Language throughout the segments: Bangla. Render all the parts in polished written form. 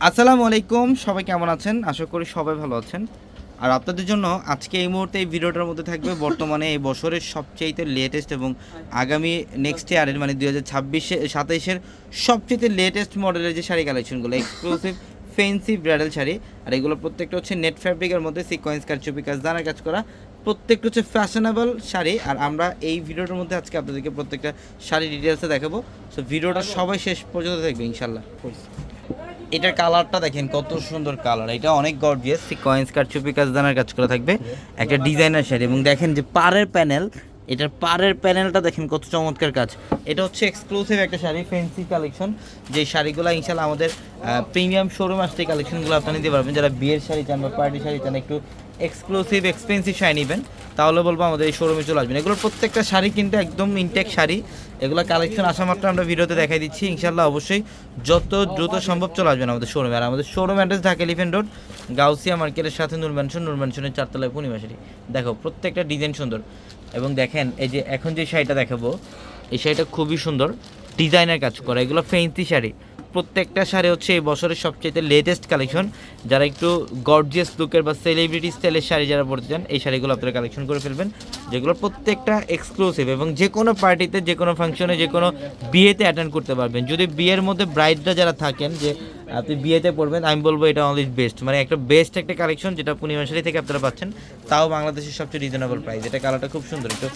আসসালামু আলাইকুম, সবাই কেমন আছেন? আশা করি সবাই ভালো আছেন। আর আপনাদের জন্য আজকে এই মুহূর্তে এই ভিডিওটার মধ্যে থাকবে বর্তমানে এই বছরের সবচাইতে লেটেস্ট এবং আগামী নেক্সট ইয়ারের মানে 2026-27-এর সবচাইতে লেটেস্ট মডেলের যে শাড়ি কালেকশনগুলো এক্সক্লুসিভ ফেন্সি ব্রাইডাল শাড়ি। আর এগুলো প্রত্যেকটা হচ্ছে নেট ফ্যাব্রিকের মধ্যে সিকোয়েন্স কাজ, চুপি কাজ, দানা কাজ করা, প্রত্যেকটা হচ্ছে ফ্যাশনেবল শাড়ি। আর আমরা এই ভিডিওটার মধ্যে আজকে আপনাদেরকে প্রত্যেকটা শাড়ি ডিটেলসে দেখাবো। সো ভিডিওটা সবাই শেষ পর্যন্ত দেখবে ইনশাল্লাহ। এটার কালারটা দেখেন কত সুন্দর কালার, এটা অনেক গর্জিয়াস সিকোয়েন্স কাট, চুপি কাজ, দানার কাজ করা থাকবে, একটা ডিজাইনার শাড়ি। এবং দেখেন যে পাড়ের প্যানেল, এটার পাড়ের প্যানেলটা দেখেন কত চমৎকার কাজ। এটা হচ্ছে এক্সক্লুসিভ একটা শাড়ি, ফ্যান্সি কালেকশন। যে শাড়িগুলো ইনশাল্লাহ আমাদের প্রিমিয়াম শোরুম আসতে কালেকশনগুলো আপনারা নিতে পারবেন। যারা বিয়ের শাড়ি চান বা পার্টি শাড়ি চান, একটু এক্সক্লুসিভ এক্সপেন্সিভ শাড়ি নেবেন, তাহলে বলবো আমাদের এই শোরুমে চলে আসবেন। এগুলোর প্রত্যেকটা শাড়ি কিন্তু একদম ইনটেক শাড়ি। এগুলো কালেকশন আসা মাত্র আমরা ভিডিওতে দেখাই দিচ্ছি। ইনশাল্লাহ অবশ্যই যত দ্রুত সম্ভব চলে আসবেন আমাদের শোরুমে। আর আমাদের showroom address Dhaka elephant road, Gausia মার্কেটের সাথে নূর ম্যানশনের 4তলায় পূর্ণিমা শাড়ি। দেখো প্রত্যেকটা ডিজাইন সুন্দর। এবং দেখেন এই যে এখন যে শাড়িটা দেখাবো, এই শাড়িটা খুবই সুন্দর, ডিজাইনের কাজ করা। এগুলো ফেন্সি শাড়ি, প্রত্যেকটা শাড়ি হচ্ছে এই বছরের সবচেয়ে লেটেস্ট কালেকশন। যারা একটু গর্জিয়াস লুকের বা সেলিব্রিটি স্টাইলের শাড়ি যারা পরতে চান, এই শাড়িগুলো আপনারা কালেকশন করে ফেলবেন, যেগুলো প্রত্যেকটা এক্সক্লুসিভ এবং যে কোনো পার্টিতে, যে কোনো ফাংশনে, যে কোনো বিয়েতে অ্যাটেন্ড করতে পারবেন। যদি বিয়ের মধ্যে ব্রাইডরা যারা থাকেন, যে আপনি বিয়েতে পড়বেন, আমি বলবো এটা অনলি বেস্ট, মানে একটা বেস্ট একটা কালেকশন যেটা পূর্ণিমা শাড়ি থেকে আপনারা পাচ্ছেন, তাও বাংলাদেশের সবচেয়ে রিজনেবল প্রাইস। এটা কালারটা খুব সুন্দর, একটু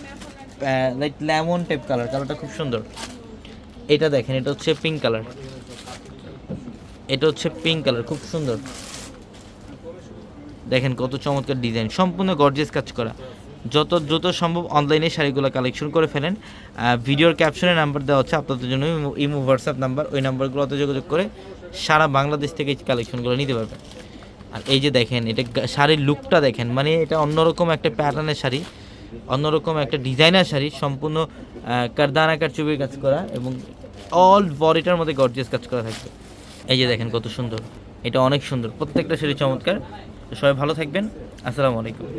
লাইক লেমন টাইপ কালার, কালারটা খুব সুন্দর। এটা দেখেন, এটা হচ্ছে পিঙ্ক কালার, এটা হচ্ছে পিঙ্ক কালার, খুব সুন্দর। দেখেন কত চমৎকার ডিজাইন, সম্পূর্ণ গর্জিয়াস কাজ করা। যত দ্রুত সম্ভব অনলাইনে শাড়িগুলো কালেকশন করে ফেলেন। ভিডিওর ক্যাপশনে নাম্বার দেওয়া হচ্ছে আপনাদের জন্য, ইমো হোয়াটসঅ্যাপ নাম্বার, ওই নাম্বারগুলোতে যোগাযোগ করে সারা বাংলাদেশ থেকে এই কালেকশনগুলো নিতে পারবেন। আর এই যে দেখেন, এটা শাড়ির লুকটা দেখেন, মানে এটা অন্যরকম একটা প্যাটার্নের শাড়ি, অন্যরকম একটা ডিজাইনার শাড়ি, সম্পূর্ণ কারদানাকার চুবির কাজ করা এবং অল বডিটার মধ্যে গর্জিয়াস কাজ করা থাকবে। এই যে দেখেন কত সুন্দর, এটা অনেক সুন্দর, প্রত্যেকটা শাড়ি চমৎকার। সবাই ভালো থাকবেন, আসসালামু আলাইকুম।